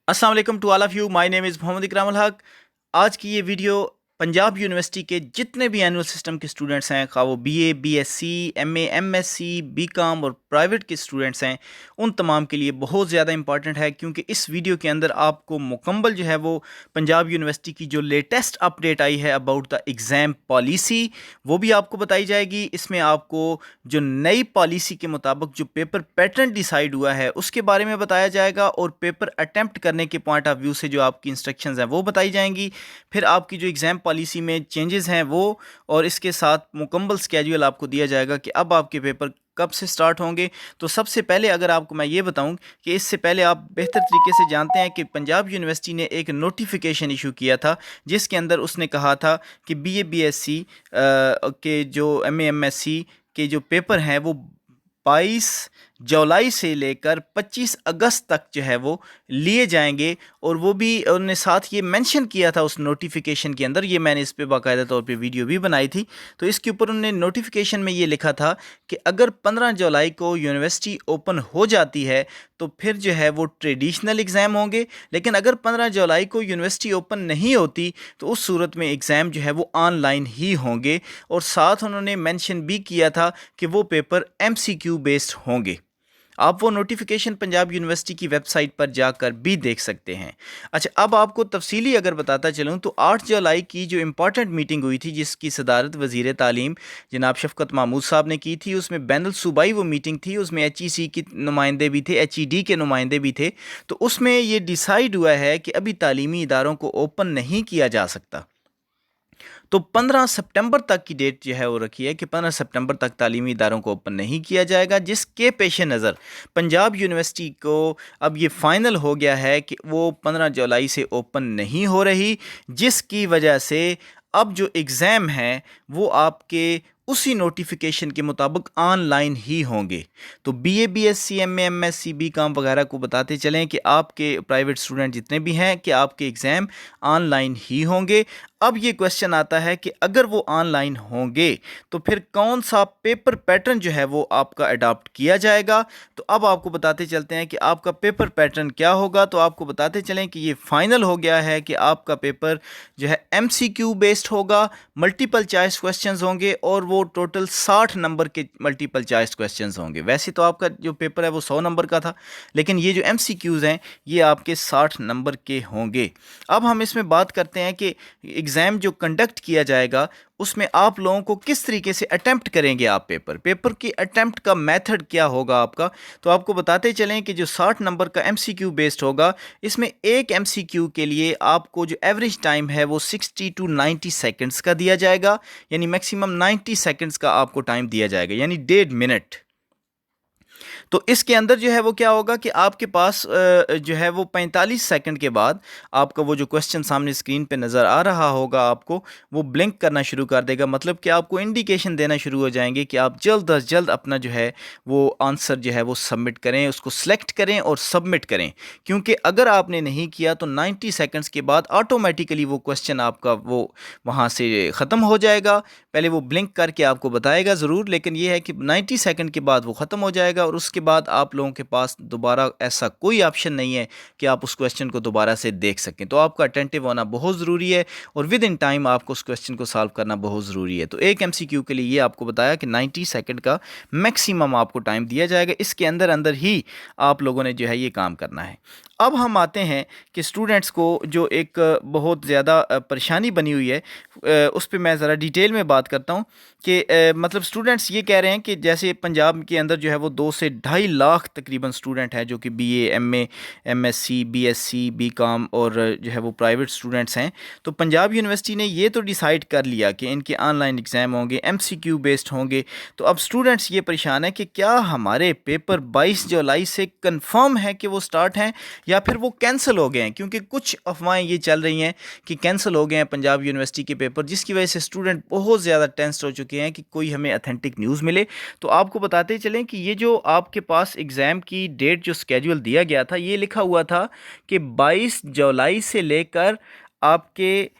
अस्सलाम वालेकुम to all of you. My name is Mohammad Ikram ul हक। आज की ये वीडियो पंजाब यूनिवर्सिटी के जितने भी एनुअल सिस्टम के स्टूडेंट्स हैं, खा वो BA, BSc, MA, MSc, BCom और प्राइवेट के स्टूडेंट्स हैं, उन तमाम के लिए बहुत ज़्यादा इंपॉर्टेंट है, क्योंकि इस वीडियो के अंदर आपको मुकम्मल जो है वो पंजाब यूनिवर्सिटी की जो लेटेस्ट अपडेट आई है अबाउट द एग्ज़ाम पॉलिसी वो भी आपको बताई जाएगी। इसमें आपको जो नई पॉलिसी के मुताबिक जो पेपर पैटर्न डिसाइड हुआ है उसके बारे में बताया जाएगा, और पेपर अटैम्प्ट करने के पॉइंट ऑफ व्यू से जो आपकी इंस्ट्रक्शंस हैं वो बताई जाएंगी। फिर आपकी जो एग्ज़ाम पॉलिसी में चेंजेस हैं वो, और इसके साथ मुकम्मल स्केड्यूल आपको दिया जाएगा कि अब आपके पेपर कब से स्टार्ट होंगे। तो सबसे पहले अगर आपको मैं ये बताऊं कि इससे पहले आप बेहतर तरीके से जानते हैं कि पंजाब यूनिवर्सिटी ने एक नोटिफिकेशन इशू किया था, जिसके अंदर उसने कहा था कि बीए, बीएससी के जो एमए, एमएससी के जो पेपर हैं वो 22 जुलाई से लेकर 25 अगस्त तक जो है वो लिए जाएंगे। और वो भी उन्होंने साथ ये मेंशन किया था उस नोटिफिकेशन के अंदर, ये मैंने इस पे बाकायदा तौर पे वीडियो भी बनाई थी। तो इसके ऊपर उन्होंने नोटिफिकेशन में ये लिखा था कि अगर 15 जुलाई को यूनिवर्सिटी ओपन हो जाती है तो फिर जो है वो ट्रेडिशनल एग्ज़ाम होंगे, लेकिन अगर 15 जुलाई को यूनिवर्सिटी ओपन नहीं होती तो उस सूरत में एग्ज़ाम जो है वो ऑनलाइन ही होंगे। और साथ उन्होंने मेंशन भी किया था कि वो पेपर एमसीक्यू बेस्ड होंगे। आप वो नोटिफिकेशन पंजाब यूनिवर्सिटी की वेबसाइट पर जाकर भी देख सकते हैं। अच्छा, अब आपको तफसीली अगर बताता चलूँ तो 8 जुलाई की जो इम्पॉर्टेंट मीटिंग हुई थी, जिसकी सदारत वज़ीर तालीम जनाब शफ़क़त महमूद साहब ने की थी, उसमें बैनुल सूबाई वो मीटिंग थी, उसमें HEC के नुमाइंदे भी थे, HED के नुमाइंदे भी थे। तो उसमें ये डिसाइड हुआ है कि अभी तालीमी इदारों को ओपन नहीं किया जा सकता। तो 15 सितंबर तक की डेट जो है वो रखी है कि 15 सितंबर तक तालीमी इदारों को ओपन नहीं किया जाएगा, जिसके पेश नज़र पंजाब यूनिवर्सिटी को अब ये फ़ाइनल हो गया है कि वो 15 जुलाई से ओपन नहीं हो रही, जिसकी वजह से अब जो एग्ज़ाम हैं वो आपके उसी नोटिफिकेशन के मुताबिक ऑनलाइन ही होंगे। तो BA, BSc, MA, MSc, BCom वगैरह को बताते चलें कि आपके प्राइवेट स्टूडेंट जितने भी हैं कि आपके एग्ज़ाम ऑनलाइन ही होंगे। अब ये क्वेश्चन आता है कि अगर वो ऑनलाइन होंगे तो फिर कौन सा पेपर पैटर्न जो है वो आपका अडॉप्ट किया जाएगा। तो अब आपको बताते चलते हैं कि आपका पेपर पैटर्न क्या होगा। तो आपको बताते चलें कि ये फाइनल हो गया है कि आपका पेपर जो है एमसीक्यू बेस्ड होगा, मल्टीपल चॉइस क्वेश्चंस होंगे, और वो टोटल 60 नंबर के मल्टीपल चॉइस क्वेश्चंस होंगे। वैसे तो आपका जो पेपर है वो 100 नंबर का था, लेकिन ये जो एमसीक्यूज़ हैं ये आपके 60 नंबर के होंगे। अब हम इसमें बात करते हैं कि एग्ज़ाम जो कंडक्ट किया जाएगा उसमें आप लोगों को किस तरीके से अटेम्प्ट करेंगे आप पेपर की अटेम्प्ट का मेथड क्या होगा आपका। तो आपको बताते चलें कि जो 60 नंबर का एमसीक्यू बेस्ड होगा, इसमें एक एमसीक्यू के लिए आपको जो एवरेज टाइम है वो 60 टू 90 सेकंड्स का दिया जाएगा, यानी मैक्सिमम 90 सेकंड्स का आपको टाइम दिया जाएगा, यानी 1.5 मिनट। तो इसके अंदर जो है वो क्या होगा कि आपके पास जो है वो 45 सेकंड के बाद आपका वो जो क्वेश्चन सामने स्क्रीन पे नज़र आ रहा होगा आपको, वो ब्लिंक करना शुरू कर देगा, मतलब कि आपको इंडिकेशन देना शुरू हो जाएंगे कि आप जल्द अज जल्द अपना जो है वो आंसर जो है वो सबमिट करें, उसको सेलेक्ट करें और सबमिट करें। क्योंकि अगर आपने नहीं किया तो 90 सेकंड्स के बाद ऑटोमेटिकली वो क्वेश्चन आपका वो वहाँ से ख़त्म हो जाएगा। पहले वो ब्लिंक करके आपको बताएगा ज़रूर, लेकिन ये है कि 90 सेकंड के बाद वो ख़त्म हो जाएगा, और उसके बाद आप लोगों के पास दोबारा ऐसा कोई ऑप्शन नहीं है कि आप उस क्वेश्चन को दोबारा से देख सकें। तो आपका अटेंटिव होना बहुत ज़रूरी है, और विद इन टाइम आपको उस क्वेश्चन को सॉल्व करना बहुत ज़रूरी है। तो एक एमसीक्यू के लिए ये आपको बताया कि 90 सेकंड का मैक्सिमम आपको टाइम दिया जाएगा, इसके अंदर अंदर ही आप लोगों ने जो है ये काम करना है। अब हम आते हैं कि स्टूडेंट्स को जो एक बहुत ज़्यादा परेशानी बनी हुई है, उस पे मैं ज़रा डिटेल में बात करता हूँ कि मतलब स्टूडेंट्स ये कह रहे हैं कि जैसे पंजाब के अंदर जो है वो 2 से ढाई लाख तकरीबन स्टूडेंट हैं जो कि BA, MA, MSc, BSc, BCom और जो है वो प्राइवेट स्टूडेंट्स हैं। तो पंजाब यूनिवर्सिटी ने ये तो डिसाइड कर लिया कि इनके ऑनलाइन एग्ज़ाम होंगे, एमसीक्यू बेस्ड होंगे। तो अब स्टूडेंट्स ये परेशान है कि क्या हमारे पेपर 22 जुलाई से कंफर्म है कि वो स्टार्ट हैं या फिर वो कैंसिल हो गए हैं, क्योंकि कुछ अफवाहें ये चल रही हैं कि कैंसिल हो गए हैं पंजाब यूनिवर्सिटी के पेपर, जिसकी वजह से स्टूडेंट बहुत ज़्यादा टेंस्ड हो चुके हैं कि कोई हमें अथेंटिक न्यूज़ मिले। तो आपको बताते चलें कि ये जो आपके पास एग्ज़ाम की डेट जो स्केड्यूल दिया गया था, ये लिखा हुआ था कि 22 जुलाई से लेकर आपके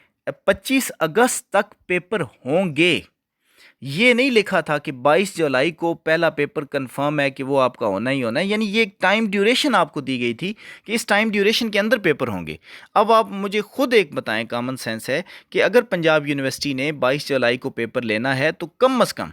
25 अगस्त तक पेपर होंगे। یہ نہیں لکھا تھا کہ 22 جولائی کو پہلا پیپر کنفرم ہے کہ وہ آپ کا ہونا ہی ہونا ہے، یعنی یہ ایک ٹائم ڈیوریشن آپ کو دی گئی تھی کہ اس ٹائم ڈیوریشن کے اندر پیپر ہوں گے۔ اب آپ مجھے خود ایک بتائیں، کامن سینس ہے کہ اگر پنجاب یونیورسٹی نے 22 جولائی کو پیپر لینا ہے تو کم از کم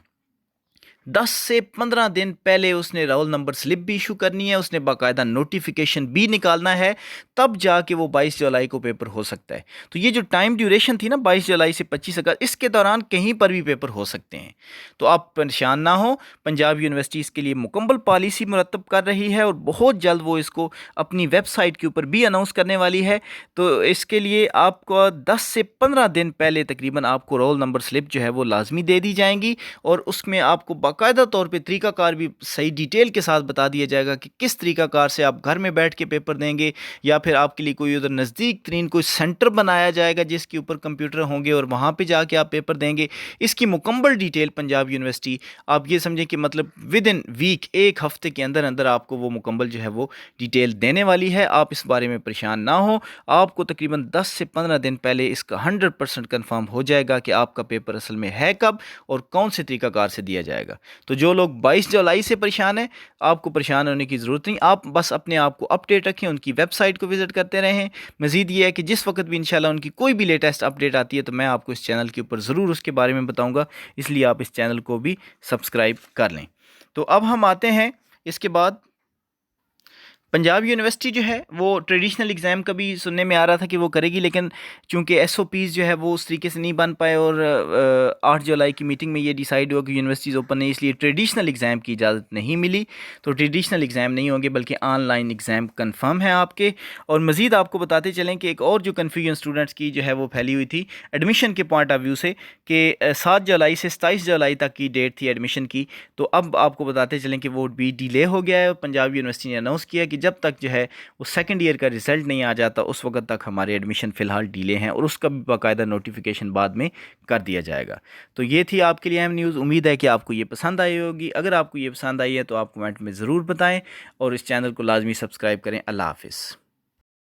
10 سے 15 دن پہلے اس نے رول نمبر سلپ بھی ایشو کرنی ہے، اس نے باقاعدہ نوٹیفیکیشن بھی نکالنا ہے، تب جا کے وہ 22 جولائی کو پیپر ہو سکتا ہے۔ تو یہ جو ٹائم ڈیوریشن تھی نا 22 جولائی سے 25 اگست، اس کے دوران کہیں پر بھی پیپر ہو سکتے ہیں۔ تو آپ پریشان نہ ہوں، پنجاب یونیورسٹی اس کے لیے مکمل پالیسی مرتب کر رہی ہے اور بہت جلد وہ اس کو اپنی ویب سائٹ کے اوپر بھی اناؤنس کرنے والی ہے۔ تو اس کے لیے آپ کو 10 سے 15 دن پہلے تقریباً آپ کو رول نمبر سلپ جو ہے وہ لازمی دے دی جائیں گی، اور اس میں آپ کو باقاعدہ طور پہ طریقہ کار بھی صحیح ڈیٹیل کے ساتھ بتا دیا جائے گا کہ کس طریقہ کار سے آپ گھر میں بیٹھ کے پیپر دیں گے، یا پھر آپ کے لیے کوئی ادھر نزدیک ترین کوئی سینٹر بنایا جائے گا جس کے اوپر کمپیوٹر ہوں گے اور وہاں پہ جا کے آپ پیپر دیں گے۔ اس کی مکمل ڈیٹیل پنجاب یونیورسٹی، آپ یہ سمجھیں کہ مطلب ود ان ویک، ایک ہفتے کے اندر اندر آپ کو وہ مکمل جو ہے وہ ڈیٹیل دینے والی ہے۔ آپ اس بارے میں پریشان نہ ہوں، آپ کو تقریباً 10 سے 15 دن پہلے اس کا 100% کنفرم ہو جائے گا کہ آپ کا پیپر اصل میں ہے کب اور کون سے طریقہ کار سے دیا جائے گا۔ تو جو لوگ 22 جولائی سے پریشان ہیں، آپ کو پریشان ہونے کی ضرورت نہیں، آپ بس اپنے آپ کو اپڈیٹ رکھیں، ان کی ویب سائٹ کو وزٹ کرتے رہیں۔ مزید یہ ہے کہ جس وقت بھی انشاءاللہ ان کی کوئی بھی لیٹسٹ اپڈیٹ آتی ہے تو میں آپ کو اس چینل کے اوپر ضرور اس کے بارے میں بتاؤں گا، اس لیے آپ اس چینل کو بھی سبسکرائب کر لیں۔ تو اب ہم آتے ہیں اس کے بعد، پنجاب یونیورسٹی جو ہے وہ ٹریڈیشنل ایگزام کا بھی سننے میں آ رہا تھا کہ وہ کرے گی، لیکن چونکہ ایس او پیز جو ہے وہ اس طریقے سے نہیں بن پائے اور 8 جولائی کی میٹنگ میں یہ ڈیسائیڈ ہوا کہ یونیورسٹیز اوپن نہیں، اس لیے ٹریڈیشنل ایگزام کی اجازت نہیں ملی۔ تو ٹریڈیشنل ایگزام نہیں ہوں گے بلکہ آن لائن ایگزام کنفرم ہیں آپ کے۔ اور مزید آپ کو بتاتے چلیں کہ ایک اور جو کنفیوژن اسٹوڈنٹس کی جو ہے وہ پھیلی ہوئی تھی ایڈمیشن کے پوائنٹ آف ویو سے، کہ 7 جولائی سے 27 جولائی تک کی ڈیٹ تھی ایڈمیشن کی، تو اب آپ کو بتاتے چلیں کہ وہ بھی ڈیلے ہو گیا ہے، اور پنجاب یونیورسٹی نے اناؤنس کیا کہ جب تک جو ہے وہ سیکنڈ ایئر کا رزلٹ نہیں آ جاتا اس وقت تک ہمارے ایڈمیشن فی الحال ڈیلے ہیں، اور اس کا بھی باقاعدہ نوٹیفیکیشن بعد میں کر دیا جائے گا۔ تو یہ تھی آپ کے لیے اہم نیوز، امید ہے کہ آپ کو یہ پسند آئی ہوگی۔ اگر آپ کو یہ پسند آئی ہے تو آپ کمنٹ میں ضرور بتائیں اور اس چینل کو لازمی سبسکرائب کریں۔ اللہ حافظ۔